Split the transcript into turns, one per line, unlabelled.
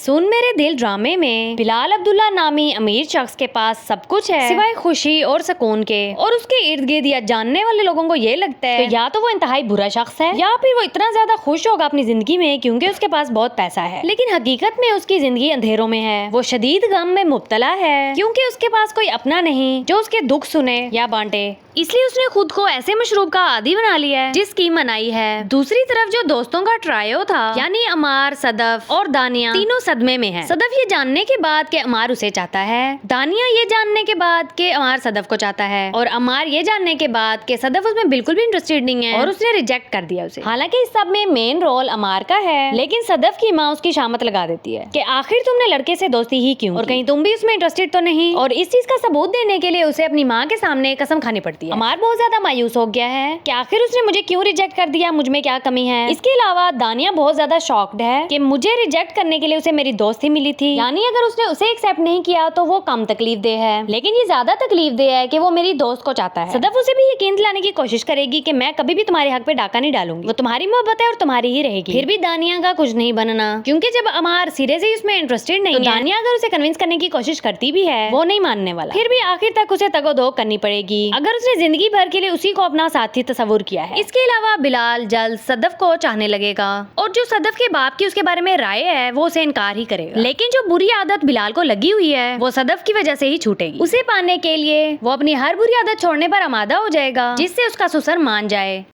सुन मेरे दिल ड्रामे में बिलाल अब्दुल्ला नामी अमीर शख्स के पास सब कुछ है सिवाय खुशी और सुकून के, और उसके इर्द गिर्द या जानने वाले लोगों को ये लगता है तो या तो वो इंतहाई बुरा शख्स है या फिर वो इतना ज्यादा खुश होगा अपनी जिंदगी में क्योंकि उसके पास बहुत पैसा है। लेकिन हकीकत में उसकी जिंदगी अंधेरों में है। वो शदीद गम में मुब्तला है क्योंकि उसके पास कोई अपना नहीं जो उसके दुख सुने या बांटे। इसलिए उसने खुद को ऐसे मशरूब का आदी बना लिया है जिसकी मनाई है। दूसरी तरफ जो दोस्तों का ट्रायो था यानी अमार, सदफ और दानिया तीनों सदमे में है। सदफ ये जानने के बाद कि अमार उसे चाहता है, दानिया ये जानने के बाद कि अमार सदफ को चाहता है, और अमार ये जानने के बाद कि सदफ उसमें बिल्कुल भी इंटरेस्टेड नहीं है और उसने रिजेक्ट कर दिया उसे। हालांकि इस सब में मेन रोल अमार का है, लेकिन सदफ की माँ उसकी शामत लगा देती है कि आखिर तुमने लड़के से दोस्ती ही क्यों, और कहीं तुम भी उसमें इंटरेस्टेड तो नहीं। और इस चीज का सबूत देने के लिए उसे अपनी माँ के सामने कसम खानी पड़ती है। अमार बहुत ज्यादा मायूस हो गया है कि आखिर उसने मुझे क्यों रिजेक्ट कर दिया, मुझ में क्या कमी है। इसके अलावा दानिया बहुत ज्यादा शॉक्ड है कि मुझे रिजेक्ट करने के लिए उसे मेरी दोस्ती मिली थी, यानी अगर उसने उसे एक्सेप्ट नहीं किया तो वो कम तकलीफ दे है, लेकिन ये ज्यादा तकलीफ दे है कि वो मेरी दोस्त को चाहता है। सदफ उसे भी यकीन दिलाने की कोशिश करेगी कि मैं कभी भी तुम्हारे हक पे डाका नहीं डालूंगी, वो तुम्हारी मोहब्बत है और तुम्हारी ही रहेगी। फिर भी दानिया का कुछ नहीं बनना, क्योंकि जब अमार सिरे से उसमें इंटरेस्टेड नहीं है, दानिया अगर उसे कन्विंस करने की कोशिश करती भी है वो नहीं मानने वाला। फिर भी आखिर तक उसे तगोदो करनी पड़ेगी अगर उसने जिंदगी भर के लिए उसी को अपना साथी तस्वुर किया है। इसके अलावा बिलाल जल्द सदफ को चाहने लगेगा और जो सदफ के बाप की उसके बारे में राय है वो उसे इनकार ही करेगा। लेकिन जो बुरी आदत बिलाल को लगी हुई है वो सदफ की वजह से ही छूटेगी। उसे पाने के लिए वो अपनी हर बुरी आदत छोड़ने पर आमादा हो जाएगा जिससे उसका ससुर मान जाए।